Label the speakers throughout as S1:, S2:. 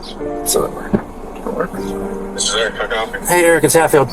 S1: So
S2: This is Eric. How can I help you?
S1: hey, Eric, it's Hatfield.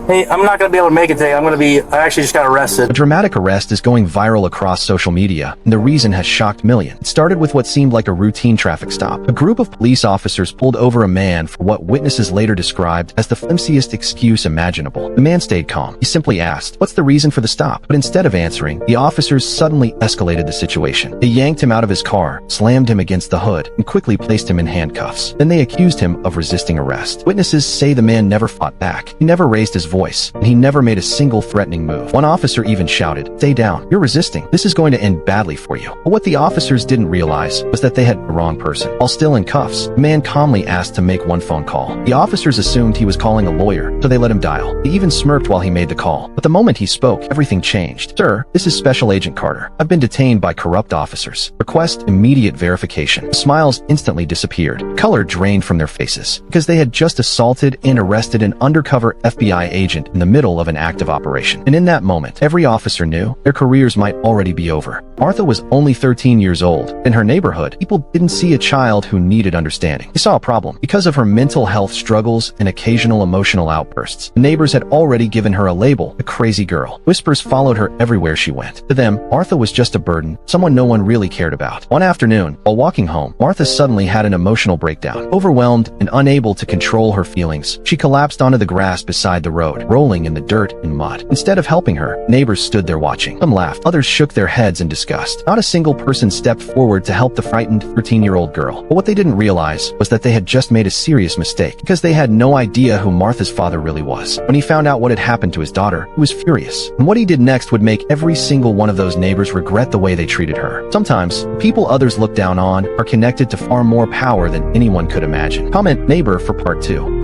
S1: Hey, I'm not going to be able to make it today. I actually just got arrested.
S3: A dramatic arrest is going viral across social media, and the reason has shocked millions. It started with what seemed like a routine traffic stop. A group of police officers pulled over a man for what witnesses later described as the flimsiest excuse imaginable. The man stayed calm. He simply asked, "What's the reason for the stop?" But instead of answering, the officers suddenly escalated the situation. They yanked him out of his car, slammed him against the hood, and quickly placed him in handcuffs. Then they accused him of resisting arrest. Witnesses say the man never fought back. He never raised his voice, and he never made a single threatening move. One officer even shouted, "Stay down. You're resisting. This is going to end badly for you." But what the officers didn't realize was that they had the wrong person. While still in cuffs, the man calmly asked to make one phone call. The officers assumed he was calling a lawyer, so they let him dial. He even smirked while he made the call. But the moment he spoke, everything changed. "Sir, this is Special Agent Carter. I've been detained by corrupt officers. Request immediate verification." The smiles instantly disappeared. Color drained from their faces, because they had just assaulted and arrested an undercover FBI agent in the middle of an active operation. And in that moment, every officer knew their careers might already be over. Martha was only 13 years old. In her neighborhood, people didn't see a child who needed understanding. They saw a problem. Because of her mental health struggles and occasional emotional outbursts, the neighbors had already given her a label, a crazy girl. Whispers followed her everywhere she went. To them, Martha was just a burden, someone no one really cared about. One afternoon, while walking home, Martha suddenly had an emotional breakdown. Overwhelmed and unable to control her feelings, she collapsed onto the grass beside the road, rolling in the dirt and mud. Instead of helping her, neighbors stood there watching. Some laughed, others shook their heads in disgust. Not a single person stepped forward to help the frightened 13-year-old girl. But what they didn't realize was that they had just made a serious mistake, because they had no idea who Martha's father really was. When he found out what had happened to his daughter, he was furious. And what he did next would make every single one of those neighbors regret the way they treated her. Sometimes, the people others look down on are connected to far more power than anyone could imagine. Comment neighbor for part 2.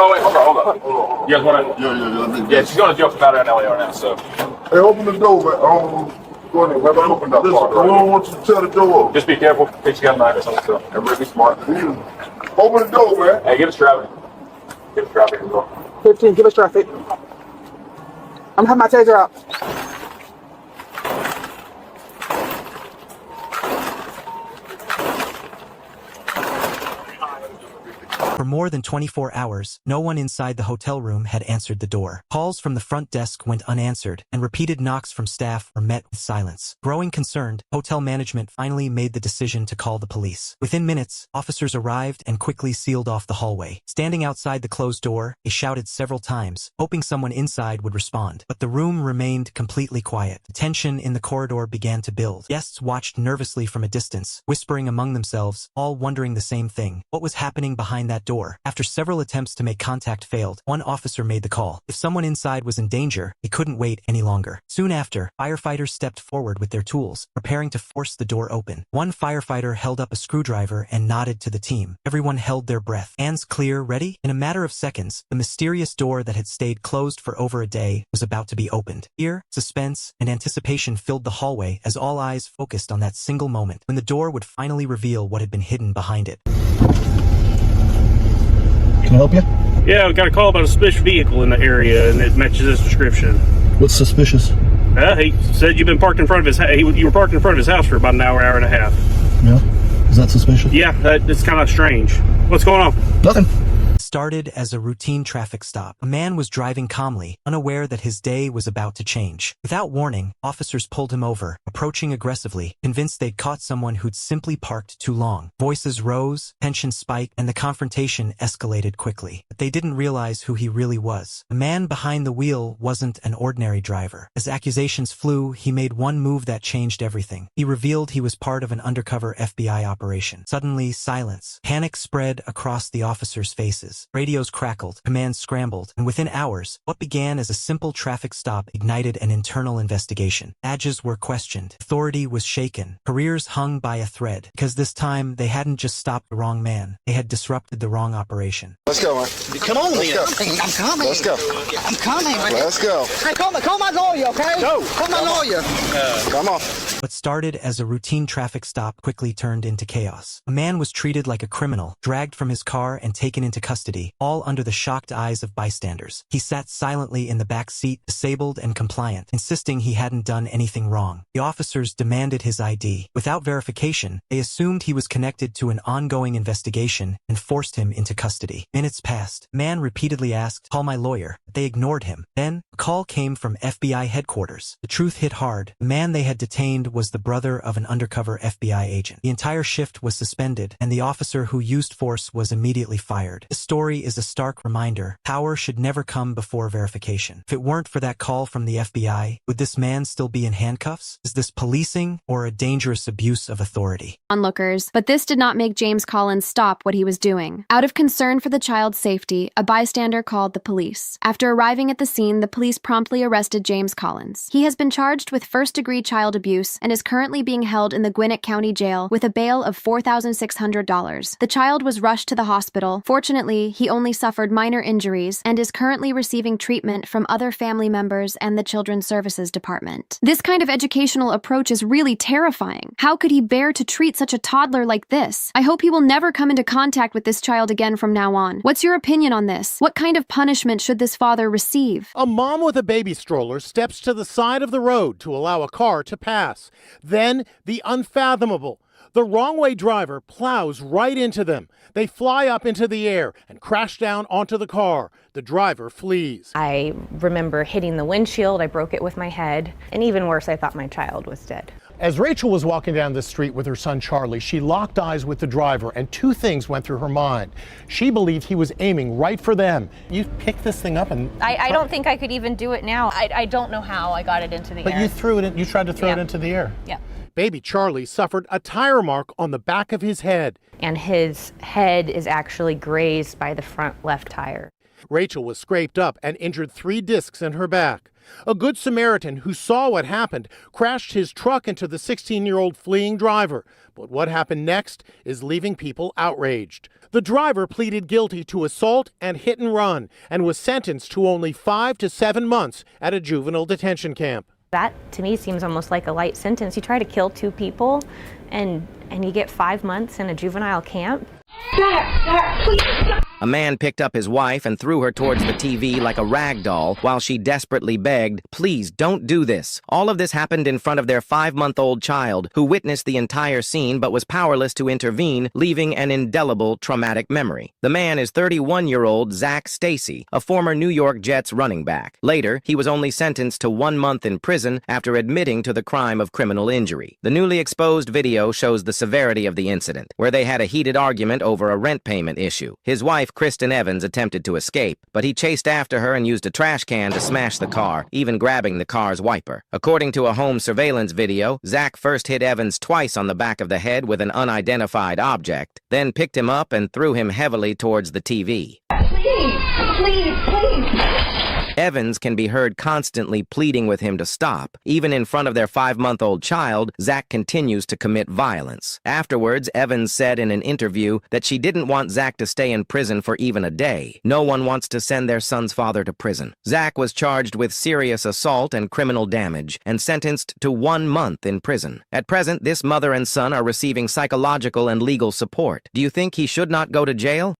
S2: Oh, wait, hold on. You guys want to? Yeah, she's going to jail for battery on LAR now, so.
S4: Hey, open the door, man. Go ahead, man. Open that part. I don't want you to tear the door up.
S2: Just be careful in case you got a knife or something, so.
S4: Everybody be smart. Open the door, man.
S2: Hey, give us traffic. Give us traffic.
S5: 15, give us traffic. I'm having my taser out.
S6: For more than 24 hours, no one inside the hotel room had answered the door. Calls from the front desk went unanswered, and repeated knocks from staff were met with silence. Growing concerned, hotel management finally made the decision to call the police. Within minutes, officers arrived and quickly sealed off the hallway. Standing outside the closed door, they shouted several times, hoping someone inside would respond. But the room remained completely quiet. The tension in the corridor began to build. Guests watched nervously from a distance, whispering among themselves, all wondering the same thing. What was happening behind that door? After several attempts to make contact failed, one officer made the call. If someone inside was in danger, they couldn't wait any longer. Soon after, firefighters stepped forward with their tools, preparing to force the door open. One firefighter held up a screwdriver and nodded to the team. Everyone held their breath. Hands clear, ready? In a matter of seconds, the mysterious door that had stayed closed for over a day was about to be opened. Fear, suspense, and anticipation filled the hallway as all eyes focused on that single moment when the door would finally reveal what had been hidden behind it.
S7: Can I help you?
S8: Yeah, we got a call about a suspicious vehicle in the area, and it matches his description.
S7: What's suspicious?
S8: He said you've been parked in front of his house. You were parked in front of his house for about an hour, hour and a half.
S7: Yeah. Is that suspicious?
S8: Yeah, it's kind of strange. What's going on?
S7: Nothing.
S6: Started as a routine traffic stop. A man was driving calmly, unaware that his day was about to change. Without warning, officers pulled him over, approaching aggressively, convinced they'd caught someone who'd simply parked too long. Voices rose, tension spiked, and the confrontation escalated quickly. But they didn't realize who he really was. The man behind the wheel wasn't an ordinary driver. As accusations flew, he made one move that changed everything. He revealed he was part of an undercover FBI operation. Suddenly, silence. Panic spread across the officers' faces. Radios crackled, commands scrambled, and within hours, what began as a simple traffic stop ignited an internal investigation. Badges were questioned. Authority was shaken. Careers hung by a thread. Because this time, they hadn't just stopped the wrong man. They had disrupted the wrong operation.
S4: Let's go, man.
S7: Come on, Leo.
S5: I'm coming.
S4: Let's go.
S5: I'm coming.
S4: Let's go.
S5: Hey, call my lawyer, okay?
S4: Go.
S5: Call my lawyer.
S4: Come on.
S6: What started as a routine traffic stop quickly turned into chaos. A man was treated like a criminal, dragged from his car and taken into custody custody, all under the shocked eyes of bystanders. He sat silently in the back seat, disabled and compliant, insisting he hadn't done anything wrong. The officers demanded his ID. Without verification, they assumed he was connected to an ongoing investigation and forced him into custody. Minutes passed. Man repeatedly asked, "Call my lawyer." They ignored him. Then, a call came from FBI headquarters. The truth hit hard. The man they had detained was the brother of an undercover FBI agent. The entire shift was suspended, and the officer who used force was immediately fired. This story is a stark reminder. Power should never come before verification. If it weren't for that call from the FBI, would this man still be in handcuffs? Is this policing or a dangerous abuse of authority?
S9: Onlookers, but this did not make James Collins stop what he was doing. Out of concern for the child's safety, a bystander called the police. After arriving at the scene, the police promptly arrested James Collins. He has been charged with first-degree child abuse and is currently being held in the Gwinnett County Jail with a bail of $4,600. The child was rushed to the hospital. Fortunately, he only suffered minor injuries and is currently receiving treatment from other family members and the Children's Services Department. This kind of educational approach is really terrifying. How could he bear to treat such a toddler like this? I hope he will never come into contact with this child again from now on. What's your opinion on this? What kind of punishment should this father receive?
S10: A mom with a baby stroller steps to the side of the road to allow a car to pass. Then, the unfathomable. The wrong-way driver plows right into them. They fly up into the air and crash down onto the car. The driver flees.
S11: I remember hitting the windshield. I broke it with my head. And even worse, I thought my child was dead.
S10: As Rachel was walking down the street with her son Charlie, she locked eyes with the driver, and two things went through her mind. She believed he was aiming right for them. You picked this thing up and...
S11: I don't think I could even do it now. I don't know how I got it into the air.
S10: But you threw it in, you tried to throw it into the air.
S11: Yeah.
S10: Baby Charlie suffered a tire mark on the back of his head.
S11: And his head is actually grazed by the front left tire.
S10: Rachel was scraped up and injured 3 discs in her back. A good Samaritan who saw what happened crashed his truck into the 16-year-old fleeing driver. But what happened next is leaving people outraged. The driver pleaded guilty to assault and hit and run and was sentenced to only 5 to 7 months at a juvenile detention camp.
S11: That, to me, seems almost like a light sentence. You try to kill 2 people, and you get 5 months in a juvenile camp.
S12: Stop, please stop. A man picked up his wife and threw her towards the TV like a rag doll while she desperately begged, "Please don't do this." All of this happened in front of their 5-month-old child, who witnessed the entire scene but was powerless to intervene, leaving an indelible traumatic memory. The man is 31-year-old Zach Stacy, a former New York Jets running back. Later, he was only sentenced to 1 month in prison after admitting to the crime of criminal injury. The newly exposed video shows the severity of the incident, where they had a heated argument over a rent payment issue. His wife, Kristen Evans, attempted to escape, but he chased after her and used a trash can to smash the car, even grabbing the car's wiper. According to a home surveillance video, Zach first hit Evans twice on the back of the head with an unidentified object, then picked him up and threw him heavily towards the TV. Please. Evans can be heard constantly pleading with him to stop. Even in front of their 5-month-old child, Zach continues to commit violence. Afterwards, Evans said in an interview that she didn't want Zach to stay in prison for even a day. No one wants to send their son's father to prison. Zach was charged with serious assault and criminal damage and sentenced to 1 month in prison. At present, this mother and son are receiving psychological and legal support. Do you think he should not go to jail?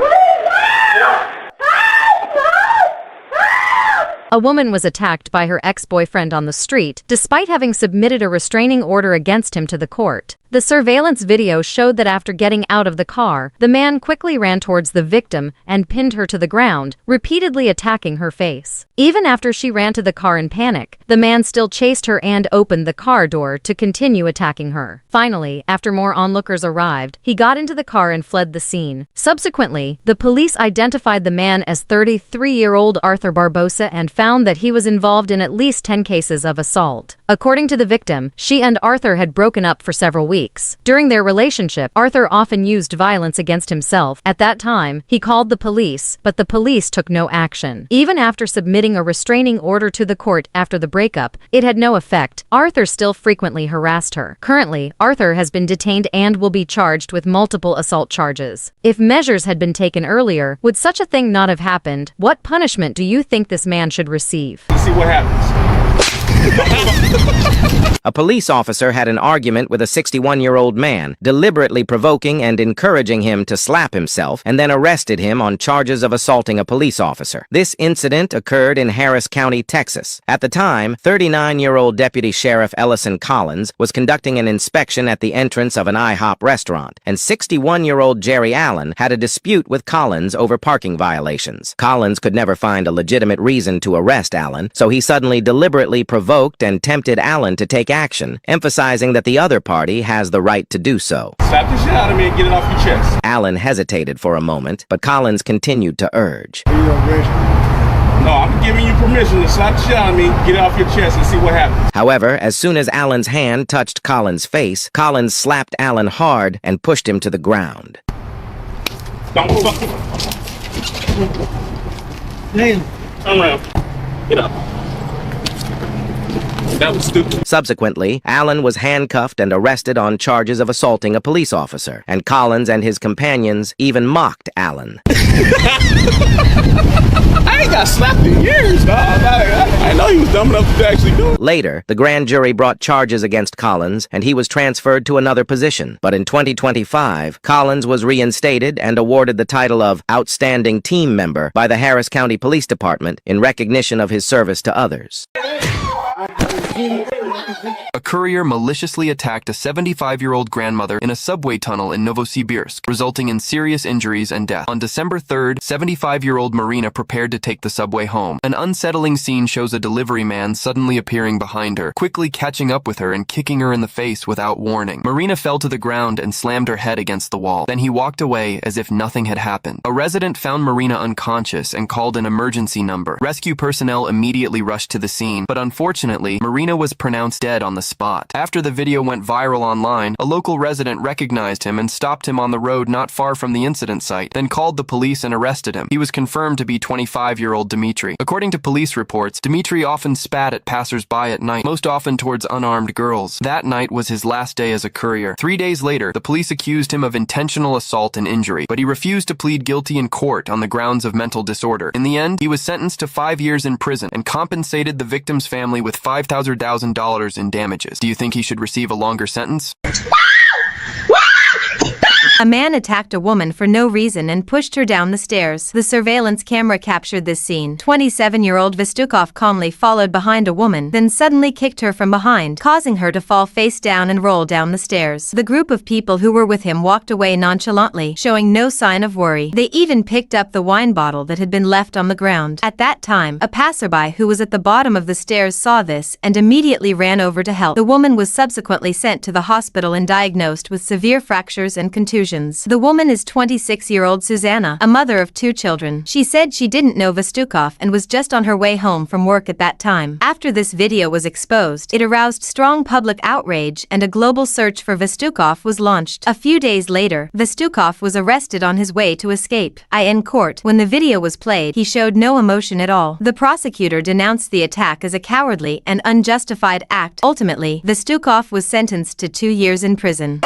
S13: A woman was attacked by her ex-boyfriend on the street, despite having submitted a restraining order against him to the court. The surveillance video showed that after getting out of the car, the man quickly ran towards the victim and pinned her to the ground, repeatedly attacking her face. Even after she ran to the car in panic, the man still chased her and opened the car door to continue attacking her. Finally, after more onlookers arrived, he got into the car and fled the scene. Subsequently, the police identified the man as 33-year-old Arthur Barbosa and found that he was involved in at least 10 cases of assault. According to the victim, she and Arthur had broken up for several weeks. During their relationship, Arthur often used violence against himself. At that time, he called the police, but the police took no action. Even after submitting a restraining order to the court after the breakup, it had no effect. Arthur still frequently harassed her. Currently, Arthur has been detained and will be charged with multiple assault charges. If measures had been taken earlier, would such a thing not have happened? What punishment do you think this man should receive?
S2: See what happens.
S12: A police officer had an argument with a 61-year-old man, deliberately provoking and encouraging him to slap himself, and then arrested him on charges of assaulting a police officer. This incident occurred in Harris County, Texas. At the time, 39-year-old Deputy Sheriff Ellison Collins was conducting an inspection at the entrance of an IHOP restaurant, and 61-year-old Jerry Allen had a dispute with Collins over parking violations. Collins could never find a legitimate reason to arrest Allen, so he suddenly deliberately provoked and tempted Allen to take action, emphasizing that the other party has the right to do so.
S2: Slap the shit out of me and get it off your chest.
S12: Allen hesitated for a moment, but Collins continued to urge.
S2: No, I'm giving you permission to slap the shit out of me, get it off your chest, and see what happens.
S12: However, as soon as Allen's hand touched Collins' face, Collins slapped Allen hard and pushed him to the ground.
S2: Don't fuck.
S8: Damn. Turn around. Get up.
S2: That was stupid.
S12: Subsequently, Allen was handcuffed and arrested on charges of assaulting a police officer, and Collins and his companions even mocked Allen.
S2: I ain't got slapped in years, dog. I know he was dumb enough to actually do it.
S12: Later, the grand jury brought charges against Collins, and he was transferred to another position. But in 2025, Collins was reinstated and awarded the title of Outstanding Team Member by the Harris County Police Department in recognition of his service to others.
S14: A courier maliciously attacked a 75-year-old grandmother in a subway tunnel in Novosibirsk, resulting in serious injuries and death. On December 3rd, 75-year-old Marina prepared to take the subway home. An unsettling scene shows a delivery man suddenly appearing behind her, quickly catching up with her and kicking her in the face without warning. Marina fell to the ground and slammed her head against the wall. Then he walked away as if nothing had happened. A resident found Marina unconscious and called an emergency number. Rescue personnel immediately rushed to the scene, but unfortunately, Marina was pronounced dead on the spot. After the video went viral online, a local resident recognized him and stopped him on the road not far from the incident site, then called the police and arrested him. He was confirmed to be 25-year-old Dmitry. According to police reports, Dmitry often spat at passers-by at night, most often towards unarmed girls. That night was his last day as a courier. 3 days later, the police accused him of intentional assault and injury, but he refused to plead guilty in court on the grounds of mental disorder. In the end, he was sentenced to 5 years in prison and compensated the victim's family with $5,000 in damages. Do you think he should receive a longer sentence?
S13: A man attacked a woman for no reason and pushed her down the stairs. The surveillance camera captured this scene. 27-year-old Vistukov calmly followed behind a woman, then suddenly kicked her from behind, causing her to fall face down and roll down the stairs. The group of people who were with him walked away nonchalantly, showing no sign of worry. They even picked up the wine bottle that had been left on the ground. At that time, a passerby who was at the bottom of the stairs saw this and immediately ran over to help. The woman was subsequently sent to the hospital and diagnosed with severe fractures and contusions. The woman is 26-year-old Susanna, a mother of 2 children. She said she didn't know Vistukov and was just on her way home from work at that time. After this video was exposed, it aroused strong public outrage and a global search for Vistukov was launched. A few days later, Vistukov was arrested on his way to escape. In court, when the video was played, he showed no emotion at all. The prosecutor denounced the attack as a cowardly and unjustified act. Ultimately, Vistukov was sentenced to 2 years in prison.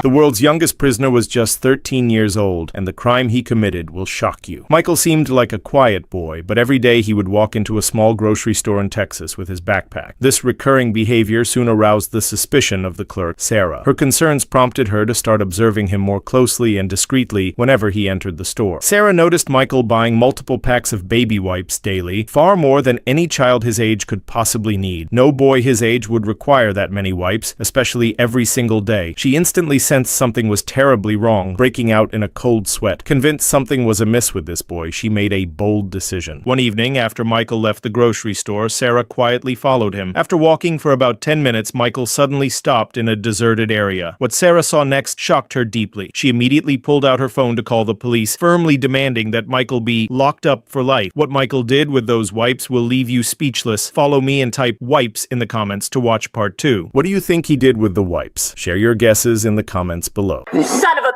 S15: The world's youngest prisoner was just 13 years old, and the crime he committed will shock you. Michael seemed like a quiet boy, but every day he would walk into a small grocery store in Texas with his backpack. This recurring behavior soon aroused the suspicion of the clerk, Sarah. Her concerns prompted her to start observing him more closely and discreetly whenever he entered the store. Sarah noticed Michael buying multiple packs of baby wipes daily, far more than any child his age could possibly need. No boy his age would require that many wipes, especially every single day. She instantly sensed something was terribly wrong, breaking out in a cold sweat. Convinced something was amiss with this boy, she made a bold decision. One evening, after Michael left the grocery store, Sarah quietly followed him. After walking for about 10 minutes, Michael suddenly stopped in a deserted area. What Sarah saw next shocked her deeply. She immediately pulled out her phone to call the police, firmly demanding that Michael be locked up for life. What Michael did with those wipes will leave you speechless. Follow me and type wipes in the comments to watch part 2. What do you think he did with the wipes? Share your guesses in the comments comments below.
S16: Son of a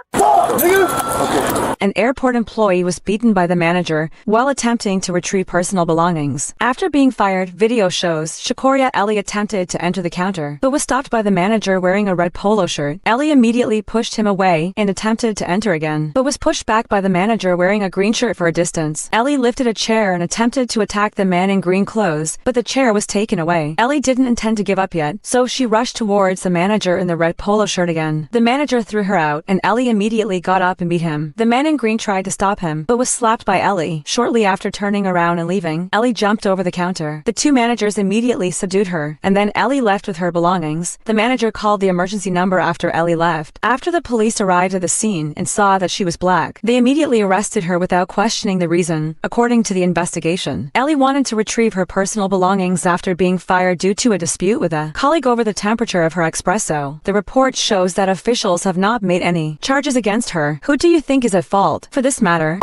S16: An airport employee was beaten by the manager while attempting to retrieve personal belongings. After being fired, video shows Shakoria Ellie attempted to enter the counter, but was stopped by the manager wearing a red polo shirt. Ellie immediately pushed him away and attempted to enter again, but was pushed back by the manager wearing a green shirt for a distance. Ellie lifted a chair and attempted to attack the man in green clothes, but the chair was taken away. Ellie didn't intend to give up yet, so she rushed towards the manager in the red polo shirt again. The manager threw her out, and Ellie immediately got up and beat him. The man in green tried to stop him, but was slapped by Ellie. Shortly after turning around and leaving, Ellie jumped over the counter. The two managers immediately subdued her, and then Ellie left with her belongings. The manager called the emergency number after Ellie left. After the police arrived at the scene and saw that she was black, they immediately arrested her without questioning the reason. According to the investigation, Ellie wanted to retrieve her personal belongings after being fired due to a dispute with a colleague over the temperature of her espresso. The report shows that officials have not made any charges against her. Who do you think is at fault for this matter?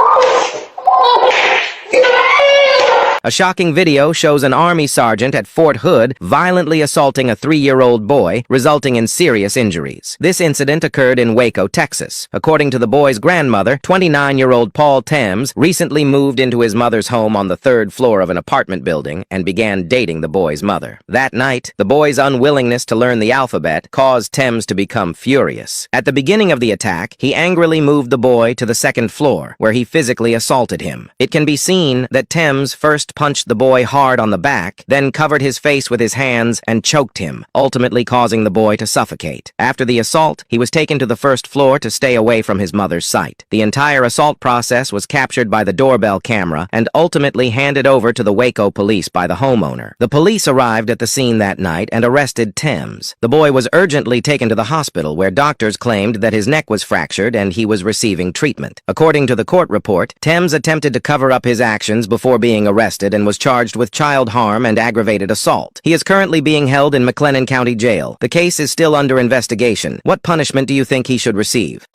S12: A shocking video shows an Army sergeant at Fort Hood violently assaulting a 3-year-old boy, resulting in serious injuries. This incident occurred in Waco, Texas. According to the boy's grandmother, 29-year-old Paul Thames recently moved into his mother's home on the 3rd floor of an apartment building and began dating the boy's mother. That night, the boy's unwillingness to learn the alphabet caused Thames to become furious. At the beginning of the attack, he angrily moved the boy to the 2nd floor, where he physically assaulted him. It can be seen that Thames first punched the boy hard on the back, then covered his face with his hands and choked him, ultimately causing the boy to suffocate. After the assault, he was taken to the 1st floor to stay away from his mother's sight. The entire assault process was captured by the doorbell camera and ultimately handed over to the Waco police by the homeowner. The police arrived at the scene that night and arrested Thames. The boy was urgently taken to the hospital, where doctors claimed that his neck was fractured and he was receiving treatment. According to the court report, Thames attempted to cover up his actions before being arrested and was charged with child harm and aggravated assault. He is currently being held in McLennan County Jail. The case is still under investigation. What punishment do you think he should receive?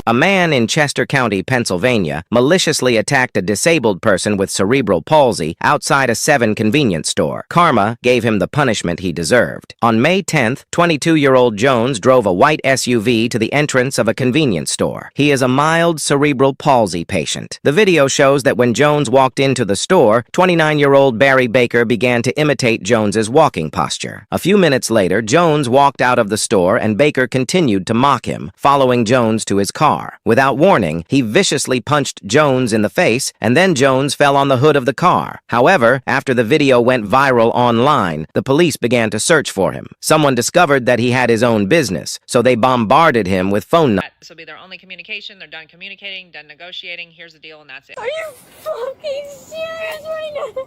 S12: A man in Chester County, Pennsylvania, maliciously attacked a disabled person with cerebral palsy outside a 7 convenience store. Karma gave him the punishment he deserved. On May 10th, 22-year-old Jones drove a white SUV to the entrance of a convenience store. He is a mild cerebral palsy patient. The video shows that when Jones walked into the store, 29-year-old Barry Baker began to imitate Jones's walking posture. A few minutes later, Jones walked out of the store and Baker continued to mock him, following Jones to his car. Without warning, he viciously punched Jones in the face, and then Jones fell on the hood of the car. However, after the video went viral online, the police began to search for him. Someone discovered that he had his own business, so they bombarded him with phone numbers.
S17: This will be their only communication. They're done communicating, done negotiating. Here's the deal, and that's it.
S18: Are you fucking serious right now?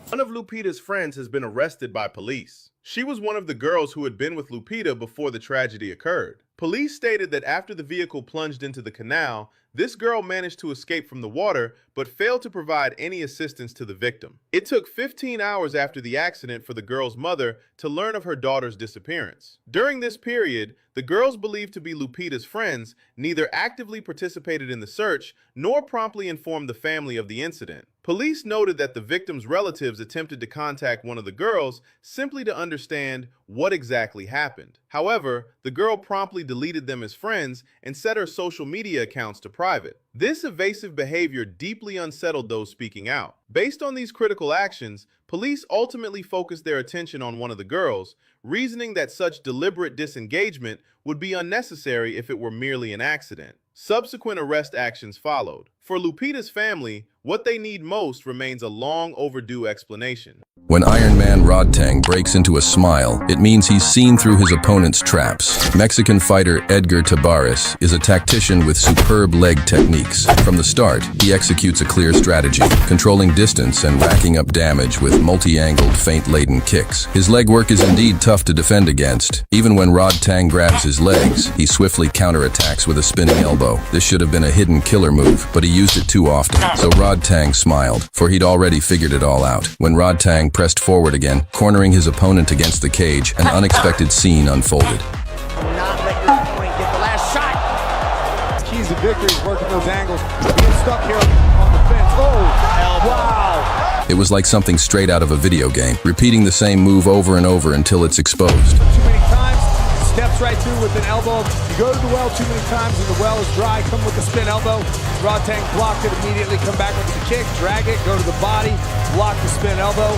S2: One of Lupita's friends has been arrested by police. She was one of the girls who had been with Lupita before the tragedy occurred. Police stated that after the vehicle plunged into the canal, this girl managed to escape from the water, but failed to provide any assistance to the victim. It took 15 hours after the accident for the girl's mother to learn of her daughter's disappearance. During this period, the girls believed to be Lupita's friends neither actively participated in the search nor promptly informed the family of the incident. Police noted that the victim's relatives attempted to contact one of the girls simply to understand what exactly happened. However, the girl promptly deleted them as friends and set her social media accounts to private. This evasive behavior deeply unsettled those speaking out. Based on these critical actions, police ultimately focused their attention on one of the girls, reasoning that such deliberate disengagement would be unnecessary if it were merely an accident. Subsequent arrest actions followed. For Lupita's family, what they need most remains a long overdue explanation.
S19: When Iron Man Rod Tang breaks into a smile, it means he's seen through his opponent's traps. Mexican fighter Edgar Tabares is a tactician with superb leg techniques. From the start, he executes a clear strategy, controlling distance and racking up damage with multi-angled, feint-laden kicks. His leg work is indeed tough to defend against. Even when Rod Tang grabs his legs, he swiftly counterattacks with a spinning elbow. This should have been a hidden killer move, but he used it too often. So Rod Tang smiled, for he'd already figured it all out. When Rod Tang pressed forward again, cornering his opponent against the cage, an unexpected scene unfolded.
S18: Not let your opponent get the last shot. Keys to victory is working those angles. Being stuck here on the fence. Oh, wow.
S19: It was like something straight out of a video game, repeating the same move over and over until it's exposed.
S18: Too many times, steps right through with an elbow. You go to the well too many times and the well is dry, come with the spin elbow. Rodtang blocked it immediately, come back with the kick, drag it, go to the body, block the spin elbow,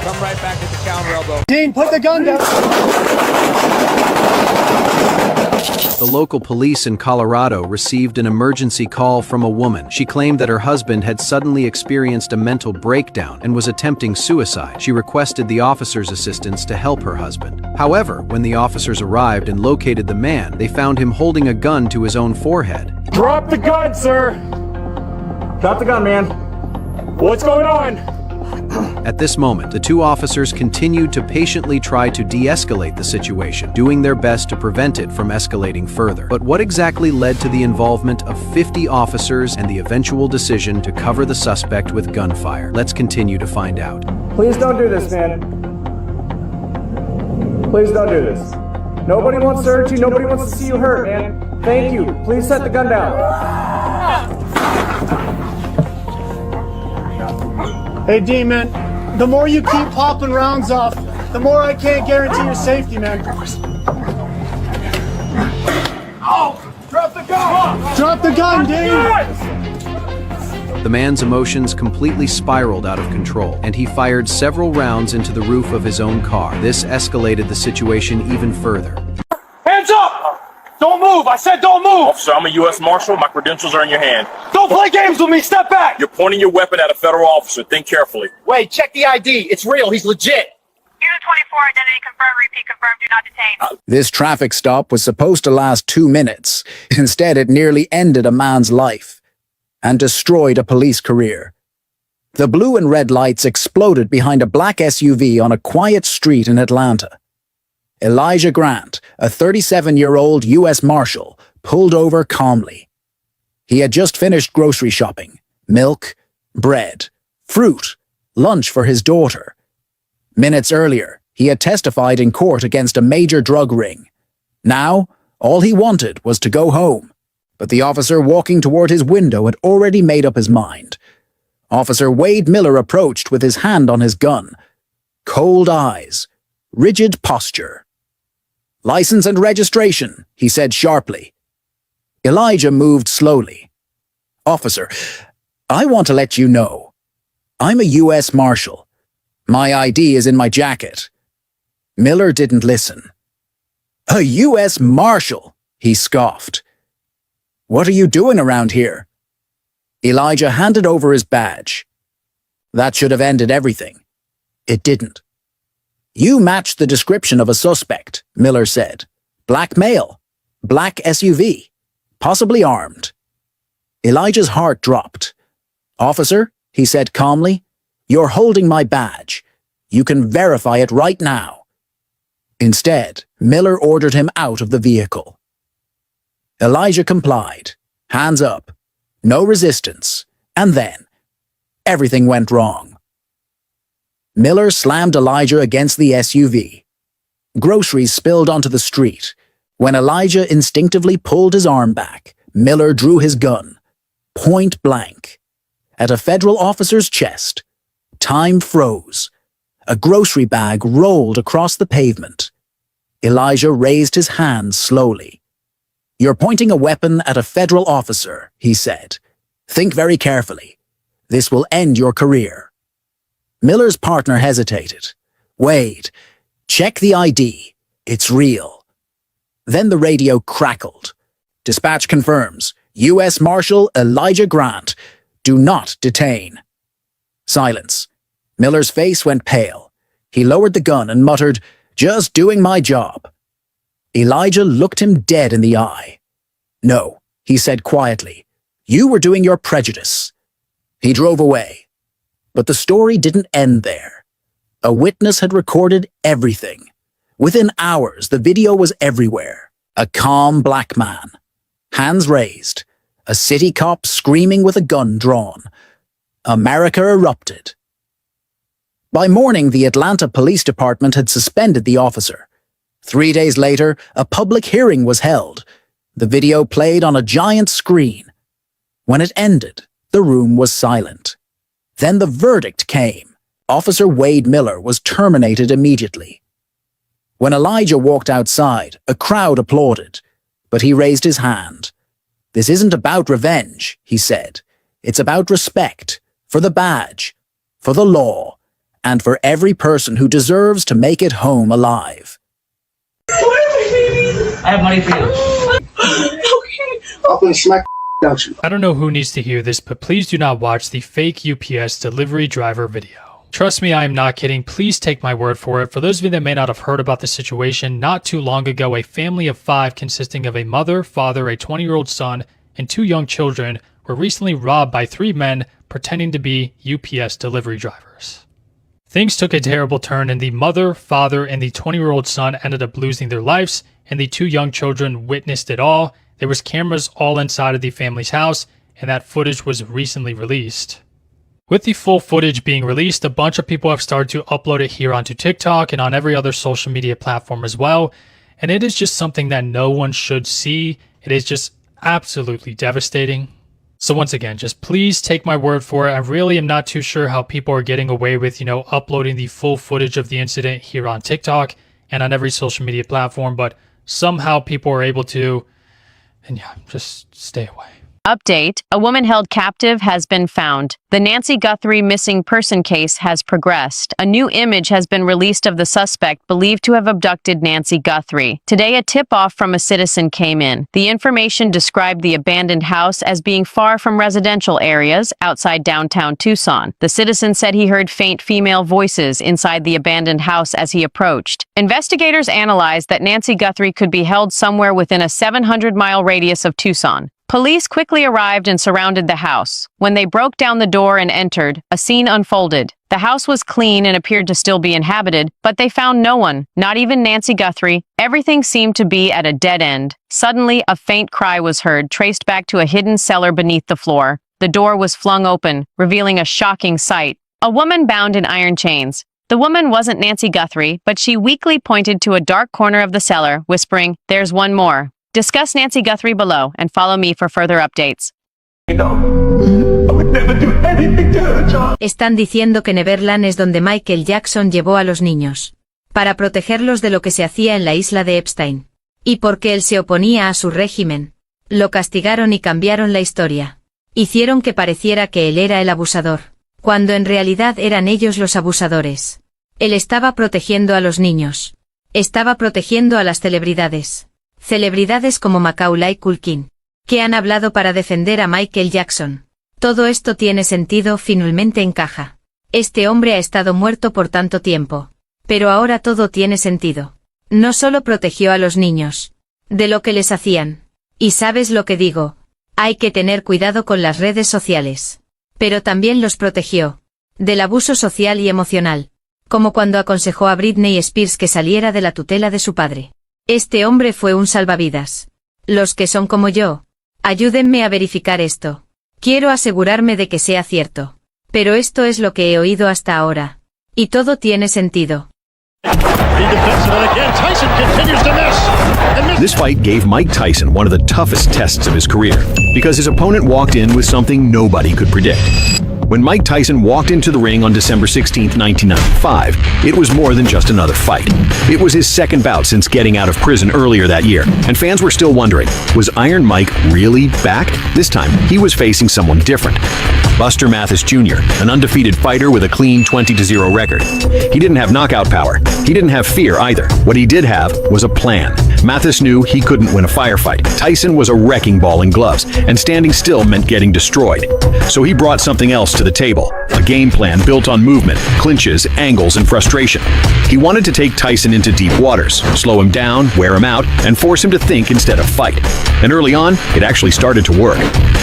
S18: come right back at the counter elbow.
S5: Dean, put the gun down.
S20: The local police in Colorado received an emergency call from a woman. She claimed that her husband had suddenly experienced a mental breakdown and was attempting suicide. She requested the officers' assistance to help her husband. However, when the officers arrived and located the man, they found him holding a gun to his own forehead.
S8: Drop the gun, sir! Drop the gun, man. What's going on?
S20: At this moment, the two officers continued to patiently try to de-escalate the situation, doing their best to prevent it from escalating further. But what exactly led to the involvement of 50 officers and the eventual decision to cover the suspect with gunfire? Let's continue to find out.
S5: Please don't do this, man. Please don't do this. Nobody wants to hurt you. Nobody wants to see you hurt, man. Thank you. Please set the gun down. Hey, D, man, the more you keep popping rounds off, the more I can't guarantee your safety, man. Oh, drop the gun! Drop the gun, D!
S20: The man's emotions completely spiraled out of control, and he fired several rounds into the roof of his own car. This escalated the situation even further.
S8: Hands up! Don't move! I said don't move!
S1: Officer, I'm a U.S. Marshal. My credentials are in your hand.
S8: Don't play games with me! Step back!
S1: You're pointing your weapon at a federal officer. Think carefully.
S5: Wait, check the ID. It's real. He's legit.
S17: Unit 24, identity confirmed, repeat confirmed, do not detain.
S21: This traffic stop was supposed to last 2 minutes. Instead, it nearly ended a man's life and destroyed a police career. The blue and red lights exploded behind a black SUV on a quiet street in Atlanta. Elijah Grant, a 37-year-old U.S. Marshal, pulled over calmly. He had just finished grocery shopping, milk, bread, fruit, lunch for his daughter. Minutes earlier, he had testified in court against a major drug ring. Now, all he wanted was to go home, but the officer walking toward his window had already made up his mind. Officer Wade Miller approached with his hand on his gun. Cold eyes, rigid posture. "License and registration," he said sharply. Elijah moved slowly. "Officer, I want to let you know. I'm a U.S. Marshal. My ID is in my jacket." Miller didn't listen. "A U.S. Marshal," he scoffed. "What are you doing around here?" Elijah handed over his badge. That should have ended everything. It didn't. "You matched the description of a suspect," Miller said. "Black male, black SUV, possibly armed." Elijah's heart dropped. "Officer," he said calmly, "you're holding my badge. You can verify it right now." Instead, Miller ordered him out of the vehicle. Elijah complied, hands up, no resistance, and then everything went wrong. Miller slammed Elijah against the SUV. Groceries spilled onto the street. When Elijah instinctively pulled his arm back, Miller drew his gun, point blank. At a federal officer's chest, time froze. A grocery bag rolled across the pavement. Elijah raised his hand slowly. "You're pointing a weapon at a federal officer," he said. "Think very carefully. This will end your career." Miller's partner hesitated. "Wade, check the ID. It's real." Then the radio crackled. "Dispatch confirms. U.S. Marshal Elijah Grant. Do not detain." Silence. Miller's face went pale. He lowered the gun and muttered, "Just doing my job." Elijah looked him dead in the eye. "No," he said quietly. "You were doing your prejudice." He drove away. But the story didn't end there. A witness had recorded everything. Within hours, the video was everywhere. A calm black man, hands raised, a city cop screaming with a gun drawn. America erupted. By morning, the Atlanta Police Department had suspended the officer. 3 days later, a public hearing was held. The video played on a giant screen. When it ended, the room was silent. Then the verdict came. Officer Wade Miller was terminated immediately. When Elijah walked outside, a crowd applauded, but he raised his hand. "This isn't about revenge," he said. "It's about respect, for the badge, for the law, and for every person who deserves to make it home alive."
S3: I have money for you. Okay. I'm gonna smack don't you.
S22: I don't know who needs to hear this, but please do not watch the fake UPS delivery driver video. Trust me, I am not kidding. Please take my word for it. For those of you that may not have heard about the situation, not too long ago, a family of 5 consisting of a mother, father, a 20-year-old son, and 2 young children were recently robbed by 3 men pretending to be UPS delivery drivers. Things took a terrible turn, and the mother, father, and the 20-year-old son ended up losing their lives, and the 2 young children witnessed it all. There was cameras all inside of the family's house, and that footage was recently released. With the full footage being released, a bunch of people have started to upload it here onto TikTok and on every other social media platform as well. And it is just something that no one should see. It is just absolutely devastating. So once again, just please take my word for it. I really am not too sure how people are getting away with, uploading the full footage of the incident here on TikTok and on every social media platform, but somehow people are able to, and yeah, just stay away.
S13: Update: a woman held captive has been found. The Nancy Guthrie missing person case has progressed. A new image has been released of the suspect believed to have abducted Nancy Guthrie. Today, a tip-off from a citizen came in. The information described the abandoned house as being far from residential areas outside downtown Tucson. The citizen said he heard faint female voices inside the abandoned house as he approached. Investigators analyzed that Nancy Guthrie could be held somewhere within a 700-mile radius of Tucson. Police quickly arrived and surrounded the house. When they broke down the door and entered, a scene unfolded. The house was clean and appeared to still be inhabited, but they found no one, not even Nancy Guthrie. Everything seemed to be at a dead end. Suddenly, a faint cry was heard, traced back to a hidden cellar beneath the floor. The door was flung open, revealing a shocking sight. A woman bound in iron chains. The woman wasn't Nancy Guthrie, but she weakly pointed to a dark corner of the cellar, whispering, "There's one more." Discuss Nancy Guthrie below and follow me for further updates.
S23: Están diciendo que Neverland es donde Michael Jackson llevó a los niños, para protegerlos de lo que se hacía en la isla de Epstein. Y porque él se oponía a su régimen, lo castigaron y cambiaron la historia. Hicieron que pareciera que él era el abusador, cuando en realidad eran ellos los abusadores. Él estaba protegiendo a los niños. Estaba protegiendo a las celebridades. Celebridades como Macaulay Culkin, que han hablado para defender a Michael Jackson. Todo esto tiene sentido, finalmente encaja. Este hombre ha estado muerto por tanto tiempo. Pero ahora todo tiene sentido. No solo protegió a los niños de lo que les hacían. Y sabes lo que digo, hay que tener cuidado con las redes sociales. Pero también los protegió del abuso social y emocional, como cuando aconsejó a Britney Spears que saliera de la tutela de su padre. Este hombre fue un salvavidas. Los que son como yo, ayúdenme a verificar esto. Quiero asegurarme de que sea cierto. Pero esto es lo que he oído hasta ahora. Y todo tiene sentido.
S24: This fight gave Mike Tyson one of the toughest tests of his career, because his opponent walked in with something nobody could predict. When Mike Tyson walked into the ring on December 16, 1995, it was more than just another fight. It was his second bout since getting out of prison earlier that year, and fans were still wondering, was Iron Mike really back? This time, he was facing someone different. Buster Mathis Jr., an undefeated fighter with a clean 20-0 record. He didn't have knockout power. He didn't have fear either. What he did have was a plan. Mathis knew he couldn't win a firefight. Tyson was a wrecking ball in gloves, and standing still meant getting destroyed. So he brought something else to the table, a game plan built on movement, clinches, angles, and frustration. He wanted to take Tyson into deep waters, slow him down, wear him out, and force him to think instead of fight. And early on, it actually started to work.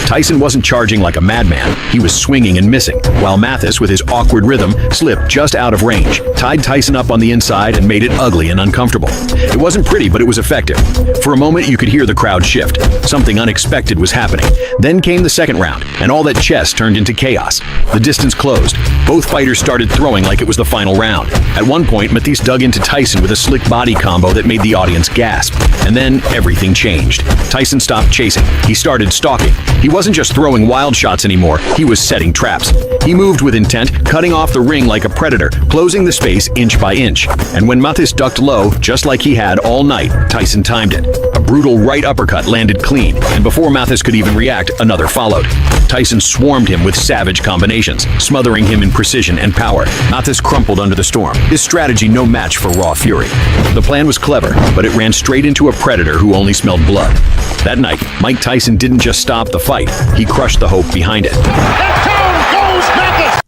S24: Tyson wasn't charging like a madman. He was swinging and missing, while Mathis, with his awkward rhythm, slipped just out of range, tied Tyson up on the inside, and made it ugly and uncomfortable. It wasn't pretty, but it was effective. For a moment, you could hear the crowd shift. Something unexpected was happening. Then came the second round, and all that chess turned into chaos. The distance closed. Both fighters started throwing like it was the final round. At one point, Matisse dug into Tyson with a slick body combo that made the audience gasp. And then everything changed. Tyson stopped chasing. He started stalking. He wasn't just throwing wild shots anymore. He was setting traps. He moved with intent, cutting off the ring like a predator, closing the space inch by inch. And when Matisse ducked low, just like he had all night, Tyson timed it. A brutal right uppercut landed clean, and before Matisse could even react, another followed. Tyson swarmed him with savage combinations, smothering him in precision and power. Matisse crumpled under the storm, his strategy no match for raw fury. The plan was clever, but it ran straight into a predator who only smelled blood. That night, Mike Tyson didn't just stop the fight, he crushed the hope behind it.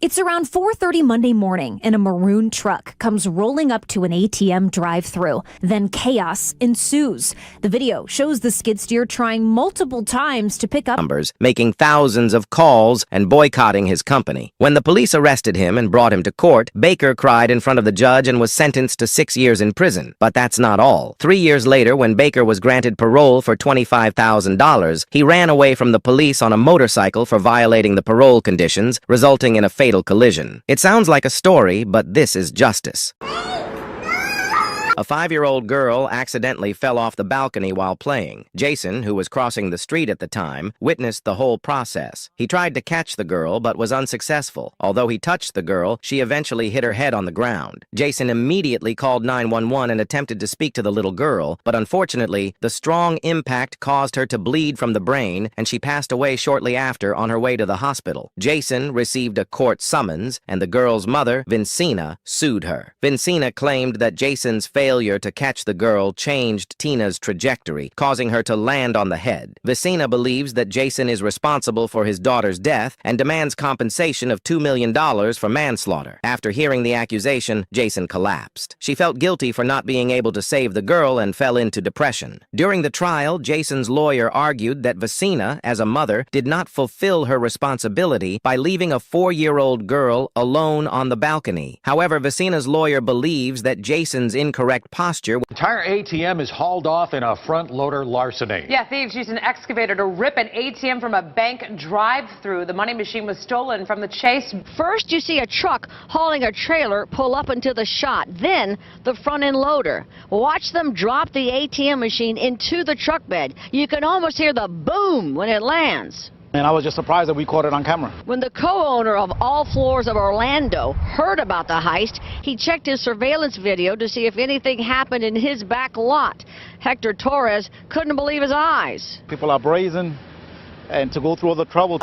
S4: It's around 4:30 Monday morning, and a maroon truck comes rolling up to an ATM drive-thru. Then chaos ensues. The video shows the skid steer trying multiple times to pick up
S12: numbers, making thousands of calls and boycotting his company. When the police arrested him and brought him to court, Baker cried in front of the judge and was sentenced to 6 years in prison. But that's not all. 3 years later, when Baker was granted parole for $25,000, he ran away from the police on a motorcycle for violating the parole conditions, resulting in a fatal collision. It sounds like a story, but this is justice. A 5-year-old girl accidentally fell off the balcony while playing. Jason, who was crossing the street at the time, witnessed the whole process. He tried to catch the girl, but was unsuccessful. Although he touched the girl, she eventually hit her head on the ground. Jason immediately called 911 and attempted to speak to the little girl, but unfortunately, the strong impact caused her to bleed from the brain, and she passed away shortly after on her way to the hospital. Jason received a court summons, and the girl's mother, Vincina, sued her. Vincina claimed that Jason's failure to catch the girl changed Tina's trajectory, causing her to land on the head. Vincina believes that Jason is responsible for his daughter's death and demands compensation of $2 million for manslaughter. After hearing the accusation, Jason collapsed. She felt guilty for not being able to save the girl and fell into depression. During the trial, Jason's lawyer argued that Vincina, as a mother, did not fulfill her responsibility by leaving a 4-year-old girl alone on the balcony. However, Vincina's lawyer believes that Jason's incorrect posture.
S6: Entire ATM is hauled off in a front loader larceny.
S17: Yeah, thieves used an excavator to rip an ATM from a bank drive-through. The money machine was stolen from the chase.
S7: First, you see a truck hauling a trailer pull up into the shot. Then, the front-end loader. Watch them drop the ATM machine into the truck bed. You can almost hear the boom when it lands.
S6: And I was just surprised that we caught it on camera.
S7: When the co-owner of All Floors of Orlando heard about the heist, he checked his surveillance video to see if anything happened in his back lot. Hector Torres couldn't believe his eyes.
S6: People are brazen, and to go through all the trouble